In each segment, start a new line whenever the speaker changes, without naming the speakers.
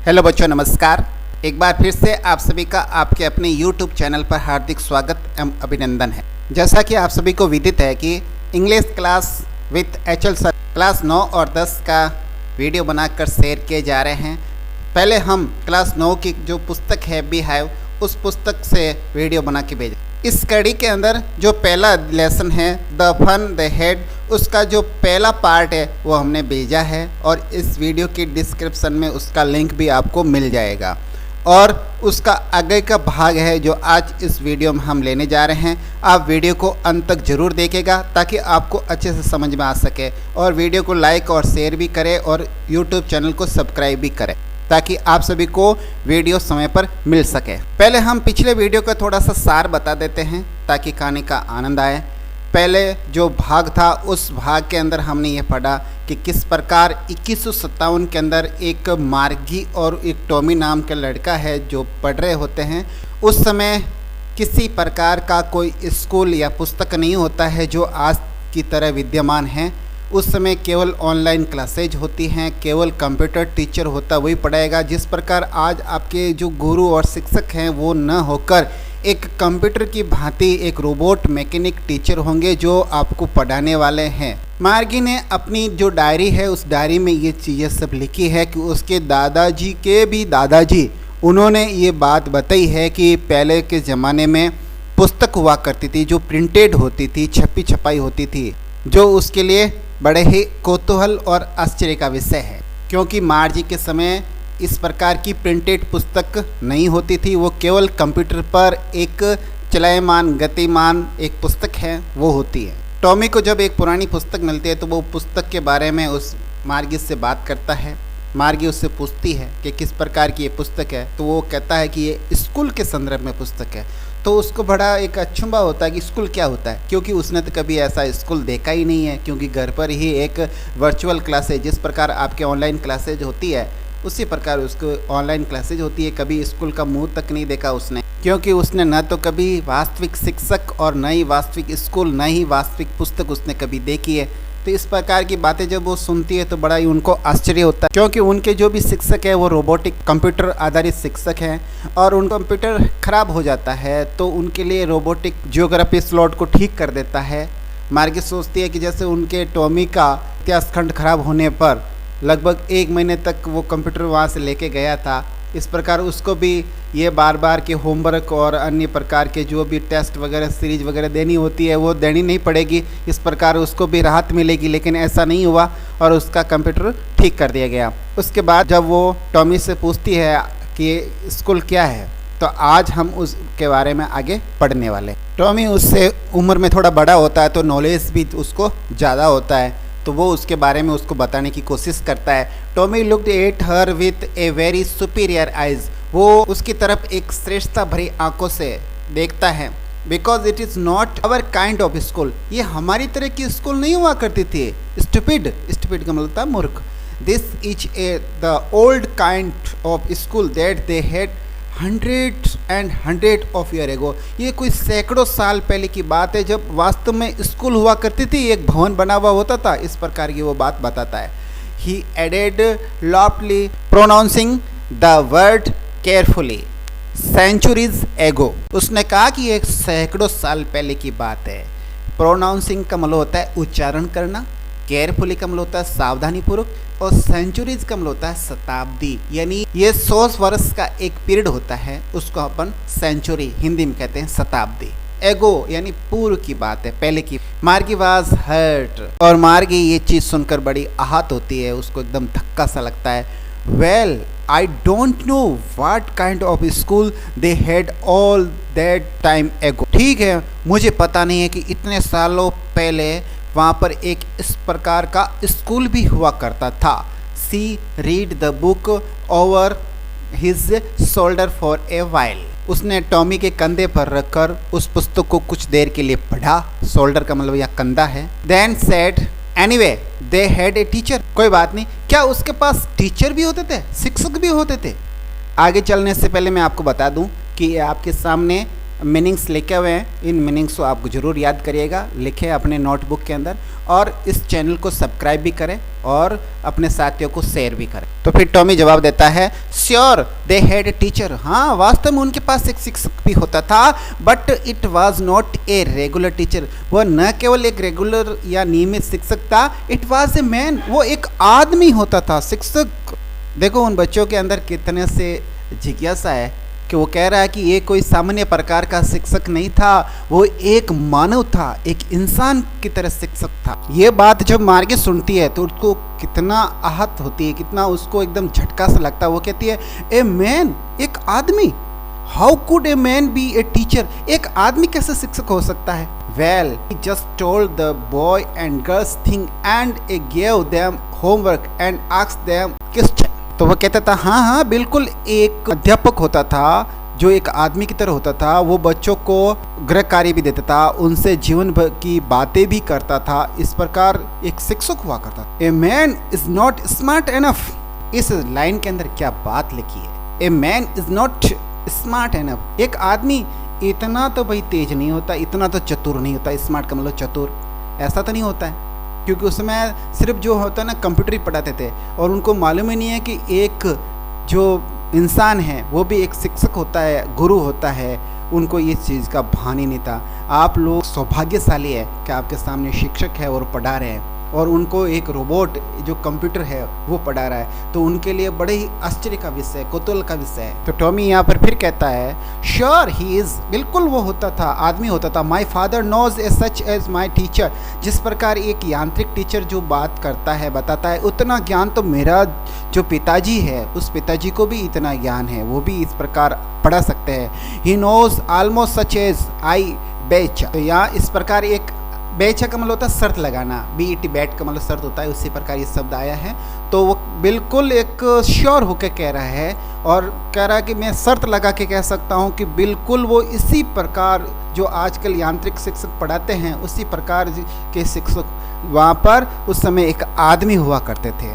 Hello बच्चों, नमस्कार। एक बार फिर से आप सभी का आपके अपने YouTube चैनल पर हार्दिक स्वागत एवं अभिनंदन है। जैसा कि आप सभी को विदित है कि English class with HL sir class 9 और 10 का वीडियो बनाकर शेयर किए जा रहे हैं। पहले हम क्लास 9 की जो पुस्तक है बीहाइव, उस पुस्तक से वीडियो बना के भेजे। इस कड़ी के अंदर जो पहला लेसन है द फन द हेड, उसका जो पहला पार्ट है वो हमने भेजा है और इस वीडियो की डिस्क्रिप्शन में उसका लिंक भी आपको मिल जाएगा। और उसका आगे का भाग है जो आज इस वीडियो में हम लेने जा रहे हैं। आप वीडियो को अंत तक ज़रूर देखेगा ताकि आपको अच्छे से समझ में आ सके, और वीडियो को लाइक और शेयर भी करें और यूट्यूब चैनल को सब्सक्राइब भी करें ताकि आप सभी को वीडियो समय पर मिल सके। पहले हम पिछले वीडियो का थोड़ा सा सार बता देते हैं ताकि कहानी का आनंद आए। पहले जो भाग था उस भाग के अंदर हमने ये पढ़ा कि किस प्रकार 2157 के अंदर एक मार्गी और एक टॉमी नाम का लड़का है जो पढ़ रहे होते हैं। उस समय किसी प्रकार का कोई स्कूल या पुस्तक नहीं होता है जो आज की तरह विद्यमान है। उस समय केवल ऑनलाइन क्लासेज होती हैं, केवल कंप्यूटर टीचर होता वही पढ़ाएगा। जिस प्रकार आज आपके जो गुरु और शिक्षक हैं वो न होकर एक कंप्यूटर की भांति एक रोबोट मैकेनिक टीचर होंगे जो आपको पढ़ाने वाले हैं। मार्गी ने अपनी जो डायरी है उस डायरी में ये चीज़ें सब लिखी है कि उसके दादाजी के भी दादाजी उन्होंने ये बात बताई है कि पहले के ज़माने में पुस्तक हुआ करती थी जो प्रिंटेड होती थी, छपी छपाई होती थी, जो उसके लिए बड़े ही कौतूहल और आश्चर्य का विषय है। क्योंकि मार्जी के समय इस प्रकार की प्रिंटेड पुस्तक नहीं होती थी, वो केवल कंप्यूटर पर एक चलायमान गतिमान एक पुस्तक है वो होती है। टॉमी को जब एक पुरानी पुस्तक मिलती है तो वो पुस्तक के बारे में उस मार्गी से बात करता है। मार्गी उससे पूछती है कि किस प्रकार की ये पुस्तक है, तो वो कहता है कि ये स्कूल के संदर्भ में पुस्तक है। तो उसको बड़ा एक अचंभा होता है कि स्कूल क्या होता है, क्योंकि उसने तो कभी ऐसा स्कूल देखा ही नहीं है। क्योंकि घर पर ही एक वर्चुअल क्लासेज, जिस प्रकार आपके ऑनलाइन क्लासेज होती है उसी प्रकार उसको ऑनलाइन क्लासेज होती है। कभी स्कूल का मुंह तक नहीं देखा उसने, क्योंकि उसने न तो कभी वास्तविक शिक्षक और न ही वास्तविक स्कूल, न ही वास्तविक पुस्तक उसने कभी देखी है। तो इस प्रकार की बातें जब वो सुनती है तो बड़ा ही उनको आश्चर्य होता है, क्योंकि उनके जो भी शिक्षक है वो रोबोटिक कंप्यूटर आधारित शिक्षक हैं और उन कंप्यूटर खराब हो जाता है तो उनके लिए रोबोटिक जियोग्राफी स्लॉट को ठीक कर देता है। मार्गी सोचती है कि जैसे उनके टॉमी का इतिहास खंड खराब होने पर लगभग 1 महीने तक वो कंप्यूटर वहाँ से लेके गया था, इस प्रकार उसको भी ये बार बार के होमवर्क और अन्य प्रकार के जो भी टेस्ट वगैरह सीरीज वगैरह देनी होती है वो देनी नहीं पड़ेगी। इस प्रकार उसको भी राहत मिलेगी, लेकिन ऐसा नहीं हुआ और उसका कंप्यूटर ठीक कर दिया गया। उसके बाद जब वो टॉमी से पूछती है कि स्कूल क्या है, तो आज हम उसके बारे में आगे पढ़ने वाले। टॉमी उससे उम्र में थोड़ा बड़ा होता है तो नॉलेज भी उसको ज़्यादा होता है, तो वो उसके बारे में उसको बताने की कोशिश करता है। Tommy looked at her with a very superior eyes, वो उसकी तरफ एक श्रेष्ठता भरी आंखों से देखता है। Because it is not our kind of school, ये हमारी तरह की स्कूल नहीं हुआ करती थी। स्टूपिड, स्टूपिड का मतलब था मूर्ख। This is the old kind of school that they had hundred of year ago, ये कोई सैकड़ों साल पहले की बात है जब वास्तव में स्कूल हुआ करती थी, एक भवन बना हुआ होता था। इस प्रकार की वो बात बताता है। He added loftily pronouncing the word carefully centuries ago, उसने कहा कि एक सैकड़ों साल पहले की बात है। प्रोनाउंसिंग का मतलब होता है उच्चारण करना, केयरफुली का मतलब होता है सावधानी पूर्वक, और सेंचुरीज का मतलब होता है शताब्दी, यानी ये 100 वर्ष का एक पीरियड होता है, उसको अपन सेंचुरी हिंदी में कहते हैं शताब्दी। एगो यानी पूर्व की बात है, पहले की। मार्गी वाज हर्ट, और मार्गी ये चीज़ सुनकर बड़ी आहत होती है, उसको एकदम धक्का सा लगता है। Well I don't know what kind of school they had all that time एगो, ठीक है मुझे पता नहीं है कि इतने सालों पहले वहाँ पर एक इस प्रकार का स्कूल भी हुआ करता था। She read the book over his shoulder for a while, उसने टॉमी के कंधे पर रखकर उस पुस्तक को कुछ देर के लिए पढ़ा। शोल्डर का मतलब यह कंधा है। Then said anyway they had a teacher, कोई बात नहीं, क्या उसके पास टीचर भी होते थे, शिक्षक भी होते थे। आगे चलने से पहले मैं आपको बता दूं कि आपके सामने मीनिंग्स लिखे हुए हैं, इन मीनिंग्स को आप ज़रूर याद करिएगा, लिखें अपने नोटबुक के अंदर, और इस चैनल को सब्सक्राइब भी करें और अपने साथियों को शेयर भी करें। तो फिर टॉमी जवाब देता है, sure they had a teacher. हाँ, वास्तव में उनके पास एक शिक्षक भी होता था, but it was not a regular teacher. वह न केवल एक रेगुलर या नियमित शिक्षक था, इट वॉज ए मैन, वो एक आदमी होता था। शिक्षक, देखो उन बच्चों के अंदर कितने से जिज्ञासा है कि वो कह रहा है कि ये कोई सामान्य प्रकार का शिक्षक नहीं था, वो एक मानव था, एक इंसान की तरह शिक्षक था। ये बात जब मार्गी सुनती है तो उसको कितना आहत होती है, कितना उसको एकदम झटका सा लगता है। वो कहती है, ए मैन, एक आदमी, how could a man B a teacher, एक आदमी कैसे शिक्षक हो सकता है। Well he just told the boy and girls thing and A gave them homework and asked them question. तो वो कहता था, हाँ हाँ बिल्कुल, एक अध्यापक होता था जो एक आदमी की तरह होता था। वो बच्चों को गृह कार्य भी देता था, उनसे जीवन भर की बातें भी करता था। इस प्रकार एक शिक्षक हुआ करता था। A man is not smart enough. इस लाइन के अंदर क्या बात लिखी है, a man is not smart enough. एक आदमी इतना तो भाई तेज नहीं होता, इतना तो चतुर नहीं होता। स्मार्ट का मतलब चतुर, ऐसा तो नहीं होता है, क्योंकि उस समय सिर्फ जो होता है ना, कंप्यूटर ही पढ़ाते थे, और उनको मालूम ही नहीं है कि एक जो इंसान है वो भी एक शिक्षक होता है, गुरु होता है। उनको ये चीज़ का भान ही नहीं था। आप लोग सौभाग्यशाली है कि आपके सामने शिक्षक है और पढ़ा रहे हैं, और उनको एक रोबोट जो कंप्यूटर है वो पढ़ा रहा है, तो उनके लिए बड़े ही आश्चर्य का विषय, कौतूहल का विषय है। तो टॉमी यहाँ पर फिर कहता है, श्योर ही इज, बिल्कुल वो होता था, आदमी होता था। My father knows a such as my teacher. जिस प्रकार एक यांत्रिक टीचर जो बात करता है, बताता है, उतना ज्ञान तो मेरा जो पिताजी है, उस पिताजी को भी इतना ज्ञान है, वो भी इस प्रकार पढ़ा सकते हैं। He knows almost such as I बेच। तो यहाँ इस प्रकार एक बेचा का मतलब होता है शर्त लगाना, BET बैट का मतलब शर्त होता है, उसी प्रकार ये शब्द आया है। तो वो बिल्कुल एक श्योर होकर कह रहा है, और कह रहा है कि मैं शर्त लगा के कह सकता हूँ कि बिल्कुल वो इसी प्रकार जो आजकल यांत्रिक शिक्षक पढ़ाते हैं, उसी प्रकार के शिक्षक वहाँ पर उस समय एक आदमी हुआ करते थे।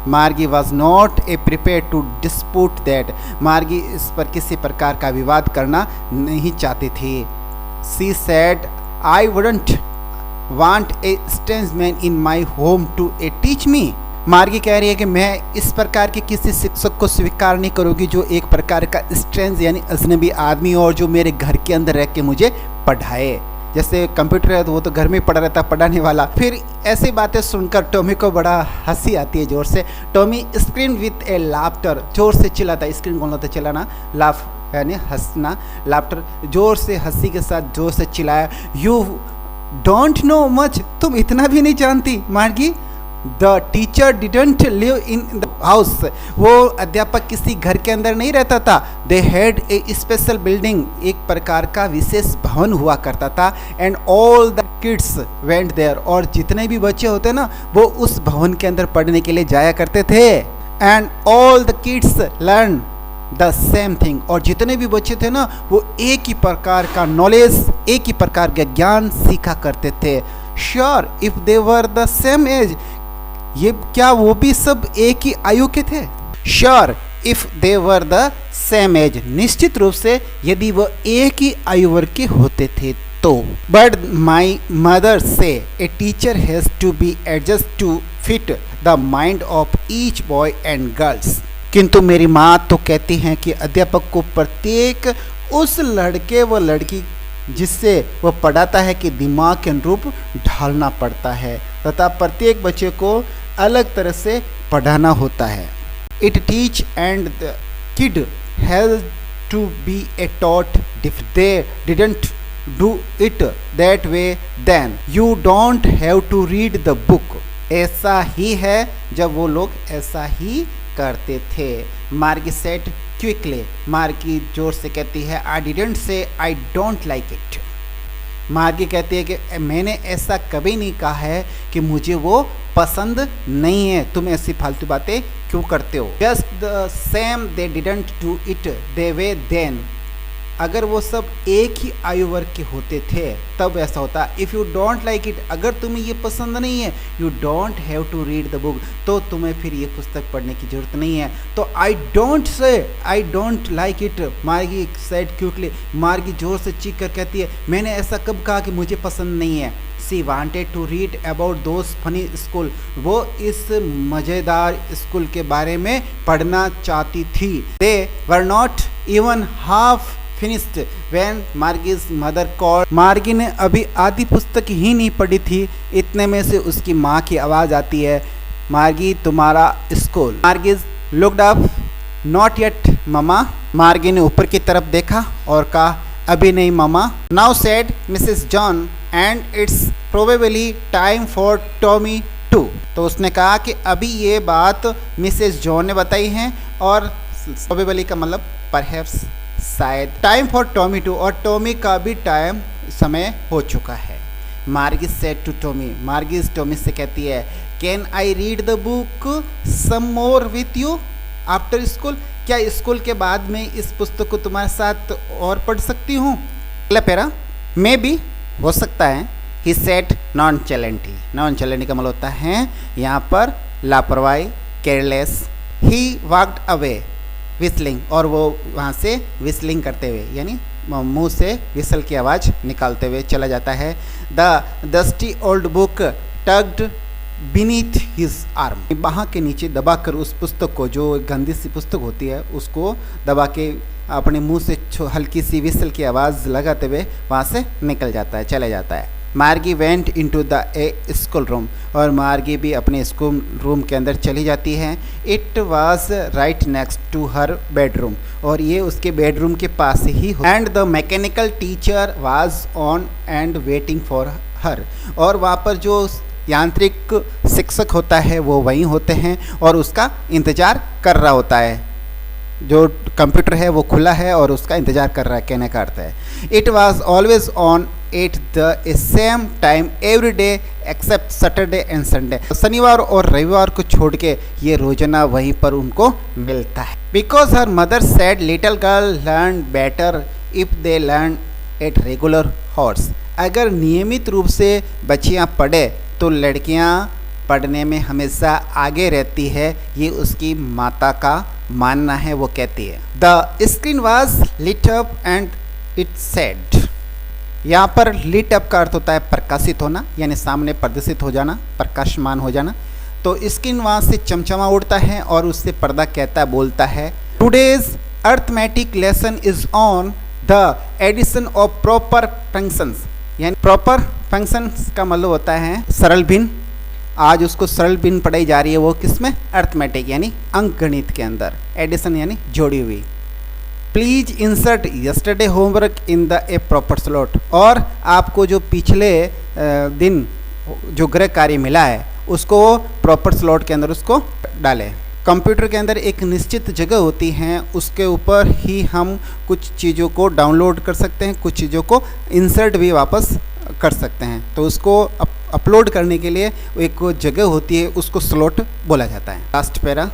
Margie was not a prepare to dispute that. Margie इस पर किसी प्रकार का विवाद करना नहीं चाहती थी। She said, I wouldn't want a strange man in my home to teach me। मार्गी कह रही है कि मैं इस प्रकार के किसी शिक्षक को स्वीकार नहीं करूँगी जो एक प्रकार का स्ट्रेंज यानी अजनबी आदमी और जो मेरे घर के अंदर रह के मुझे पढ़ाए। जैसे कंप्यूटर है तो वो तो घर में पढ़ा रहता, पढ़ाने वाला। फिर ऐसी बातें सुनकर टॉमी को बड़ा हंसी आती है जोर से। Tommy screen with A laughter, जोर से चिल्लाता है। स्क्रीन कौन होता है, चिल्लाना, लाफ यानी हंसना, लाफ्टर, जोर से हंसी के साथ जोर से चिल्लाया। यू डोंट नो मच, तुम इतना भी नहीं जानती Margie. The teacher didn't live in the house. वो अध्यापक किसी घर के अंदर नहीं रहता था। They had a special building, एक प्रकार का विशेष भवन हुआ करता था। And all the kids went there, और जितने भी बच्चे होते ना वो उस भवन के अंदर पढ़ने के लिए जाया करते थे। And all the kids learn the same thing, और जितने भी बच्चे थे ना वो एक ही प्रकार का नॉलेज, एक ही प्रकार का ज्ञान सीखा करते थे। Sure if they were the same age, ये क्या वो भी सब एक ही आयु के थे। Sure if they were the same age, निश्चित रूप से यदि वो एक ही आयु वर्ग के होते थे तो। But my mother said a teacher has to be adjust to fit the mind of each boy and girls. किंतु मेरी माँ तो कहती हैं कि अध्यापक को प्रत्येक उस लड़के व लड़की जिससे वह पढ़ाता है कि दिमाग के अनुरूप ढालना पड़ता है, तथा प्रत्येक बच्चे को अलग तरह से पढ़ाना होता है। It teach and the kid has to be a taught if they didn't do it that way then you don't have to read the book. ऐसा ही है जब वो लोग ऐसा ही करते थे। मार्गी सेट क्विकली, मार्गी जोर से कहती है, I didn't say I don't like it. मार्गी कहती है कि मैंने ऐसा कभी नहीं कहा है कि मुझे वो पसंद नहीं है, तुम ऐसी फालतू बातें क्यों करते हो। Just the same they didn't do it they way then अगर वो सब एक ही आयु वर्ग के होते थे तब ऐसा होता। If you don't like it, अगर तुम्हें ये पसंद नहीं है, you don't have to read the book, तो तुम्हें फिर ये पुस्तक पढ़ने की जरूरत नहीं है। तो आई डोंट लाइक इट, मार्गी सेड क्विकली, मार्गी जोर से चीख कर कहती है, मैंने ऐसा कब कहा कि मुझे पसंद नहीं है। She wanted to read about those funny school, वो इस मज़ेदार स्कूल के बारे में पढ़ना चाहती थी। They were not even half finished when Margie's mother called। मार्गी ने अभी आधी पुस्तक ही नहीं पढ़ी थी, इतने में से उसकी माँ की आवाज़ आती है, मार्गी तुम्हारा स्कूल। मार्गी looked up, not yet mama. मार्गी ने ऊपर की तरफ देखा और कहा, अभी नहीं मामा। Now said Mrs. John, and it's probably time for Tommy too। तो उसने कहा कि अभी ये बात मिसेस जॉन ने बताई है, और probably का मतलब perhaps, शायद, टाइम फॉर टॉमी टू, और टॉमी का भी टाइम समय हो चुका है। Margie said to Tommy, Margie Tommy से कहती है, can I read the book some more with you after school, क्या स्कूल के बाद में इस पुस्तक को तुम्हारे साथ और पढ़ सकती हूँ। अगला पैरा, मे बी, हो सकता है। ही सेट नॉन चैलेंटी, नॉन चैलेंटी का मतलब होता है यहाँ पर लापरवाही, careless. He walked away whistling, और वो वहाँ से विस्लिंग करते हुए, यानी मुंह से विसल की आवाज़ निकालते हुए चला जाता है। The dusty old book tucked beneath his arm, बाहाँ के नीचे दबाकर उस पुस्तक को, जो गंदी सी पुस्तक होती है, उसको दबा के अपने मुंह से हल्की सी विसल की आवाज़ लगाते हुए वहाँ से निकल जाता है, चले जाता है। मार्गी went into the A school room, और मार्गी भी अपने स्कूल रूम के अंदर चली जाती है। It was right next to her bedroom, और ये उसके बेडरूम के पास ही। And the mechanical teacher was on and waiting for her, और वहाँ पर जो यांत्रिक शिक्षक होता है वो वहीं होते हैं और उसका इंतज़ार कर रहा होता है। जो कंप्यूटर है वो खुला है और उसका इंतज़ार कर रहा है, कहने का अर्थ है। It was always on at the same time every day except Saturday and Sunday, शनिवार और रविवार को छोड़ के ये रोजाना वहीं पर उनको मिलता है। Because her mother said little girl learn better if they learn at regular horse, अगर नियमित रूप से बच्चियाँ पढ़े तो लड़कियाँ पढ़ने में हमेशा आगे रहती है, ये उसकी माता का मानना है। वो कहती है, the screen was lit up and it said, यहाँ पर लिट अप का अर्थ होता है प्रकाशित होना, यानी सामने प्रदर्शित हो जाना, प्रकाशमान हो जाना। तो स्क्रीन वहाँ से चमचमा उड़ता है और उससे पर्दा कहता बोलता है, today's arithmetic lesson is on the addition of proper functions, यानी प्रॉपर फंक्शंस का मतलब होता है सरल भिन्न। आज उसको सरल भिन्न पढ़ाई जा रही है, वो किसमें, अर्थमेटिक यानी अंक गणित के अंदर, एडिशन यानी जोड़ी हुई। Please insert yesterday homework in the A proper slot, और आपको जो पिछले दिन जो गृह कार्य मिला है उसको प्रॉपर स्लॉट के अंदर उसको डालें। कंप्यूटर के अंदर एक निश्चित जगह होती है, उसके ऊपर ही हम कुछ चीज़ों को डाउनलोड कर सकते हैं, कुछ चीज़ों को इंसर्ट भी वापस कर सकते हैं। तो उसको अपलोड करने के लिए एक जगह होती है, उसको स्लॉट बोला जाता है। लास्ट पैरा,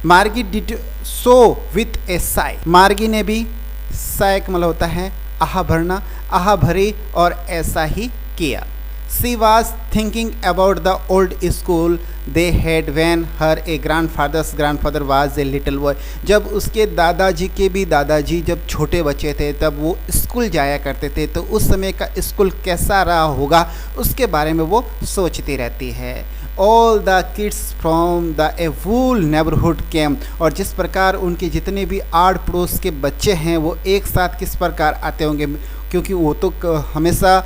मार्गी डिड सो विथ ए साई, मार्गी ने भी, साई का मतलब होता है आहा भरना, आहा भरी और ऐसा ही किया। She was thinking about the old school they had when her a grandfather's grandfather was a little boy, जब उसके दादाजी के भी दादाजी जब छोटे बच्चे थे तब वो स्कूल जाया करते थे, तो उस समय का स्कूल कैसा रहा होगा उसके बारे में वो सोचती रहती है। All the kids from the a whole neighborhood came, और जिस प्रकार उनके जितने भी आड़ पड़ोस के बच्चे हैं वो एक साथ किस प्रकार आते होंगे, क्योंकि वो तो हमेशा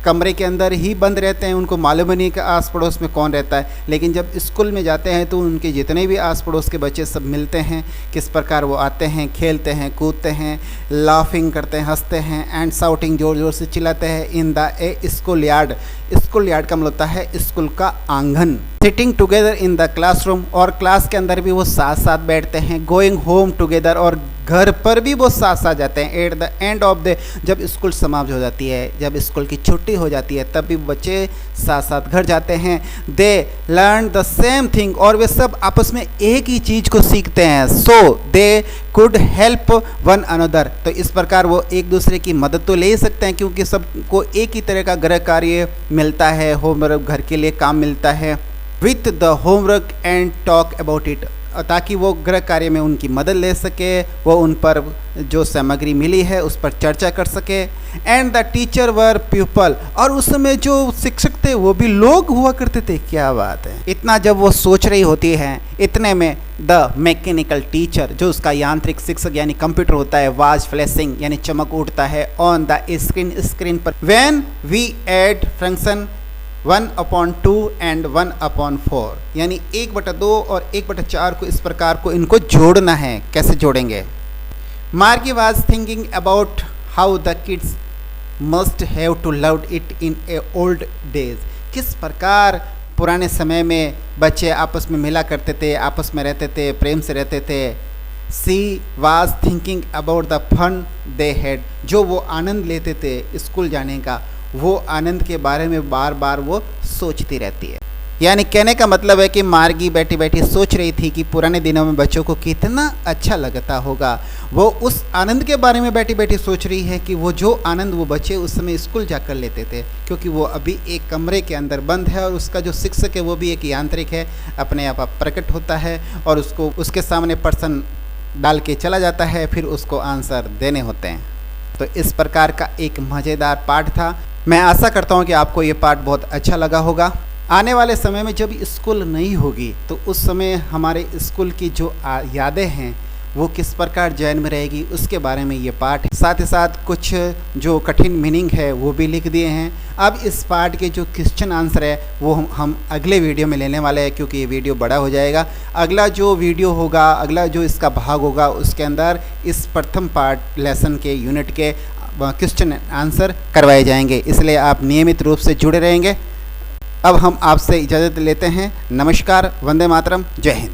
कमरे के अंदर ही बंद रहते हैं, उनको मालूम नहीं कि आस पड़ोस में कौन रहता है। लेकिन जब स्कूल में जाते हैं तो उनके जितने भी आस पड़ोस के बच्चे सब मिलते हैं, किस प्रकार वो आते हैं, खेलते हैं, कूदते हैं, लाफिंग करते हैं, हंसते हैं, एंड साउटिंग, जोर जोर से चिल्लाते हैं। In the A school yard, school yard का मतलब होता है स्कूल का आंगन। Sitting together in the classroom, और क्लास के अंदर भी वो साथ साथ बैठते हैं। गोइंग होम टुगेदर, और घर पर भी वो साथ साथ जाते हैं। At the end of the, जब स्कूल समाप्त हो जाती है, जब स्कूल की छुट्टी हो जाती है, तब भी बच्चे साथ साथ घर जाते हैं। They learn the same thing, और वे सब आपस में एक ही चीज़ को सीखते हैं। So they could help one another, तो इस प्रकार वो एक दूसरे की मदद तो ले ही सकते हैं, क्योंकि सबको एक ही तरह का गृह कार्य मिलता है, होमवर्क, घर के लिए काम मिलता है। With the homework and talk about it, ताकि वो गृह कार्य में उनकी मदद ले सके, वो उन पर जो सामग्री मिली है उस पर चर्चा कर सके। And the teacher were people, और उस समय जो शिक्षक थे वो भी लोग हुआ करते थे। क्या बात है। इतना जब वो सोच रही होती है, इतने में द मैकेनिकल टीचर, जो उसका यांत्रिक शिक्षक यानी कंप्यूटर होता है, वाज फ्लैशिंग यानी चमक उठता है ऑन द स्क्रीन पर। When we add function 1/2 and 1/4, यानी 1/2 और 1/4 को, इस प्रकार को इनको जोड़ना है। कैसे जोड़ेंगे? Margie was thinking about how the kids must have to love it in a old days, किस प्रकार पुराने समय में बच्चे आपस में मिला करते थे, आपस में रहते थे, प्रेम से रहते थे। She was thinking about the fun they had, जो वो आनंद लेते थे स्कूल जाने का, वो आनंद के बारे में बार बार वो सोचती रहती है। यानी कहने का मतलब है कि मार्गी बैठी बैठी सोच रही थी कि पुराने दिनों में बच्चों को कितना अच्छा लगता होगा। वो उस आनंद के बारे में बैठी बैठी सोच रही है कि वो जो आनंद वो बच्चे उस समय स्कूल जाकर लेते थे, क्योंकि वो अभी एक कमरे के अंदर बंद है और उसका जो शिक्षक है वो भी एक यांत्रिक है, अपने आप प्रकट होता है और उसको उसके सामने प्रश्न डाल के चला जाता है, फिर उसको आंसर देने होते हैं। तो इस प्रकार का एक मज़ेदार पाठ था। मैं आशा करता हूँ कि आपको ये पाठ बहुत अच्छा लगा होगा। आने वाले समय में जब स्कूल नहीं होगी तो उस समय हमारे स्कूल की जो यादें हैं वो किस प्रकार जहन में रहेगी, उसके बारे में ये पाठ है। साथ ही साथ कुछ जो कठिन मीनिंग है वो भी लिख दिए हैं। अब इस पाठ के जो क्वेश्चन आंसर है वो हम अगले वीडियो में लेने वाले हैं, क्योंकि ये वीडियो बड़ा हो जाएगा। अगला जो वीडियो होगा, अगला जो इसका भाग होगा, उसके अंदर इस प्रथम पाठ लेसन के यूनिट के क्वेश्चन आंसर करवाए जाएंगे, इसलिए आप नियमित रूप से जुड़े रहेंगे। अब हम आपसे इजाज़त लेते हैं। नमस्कार, वंदे मातरम, जय हिंद।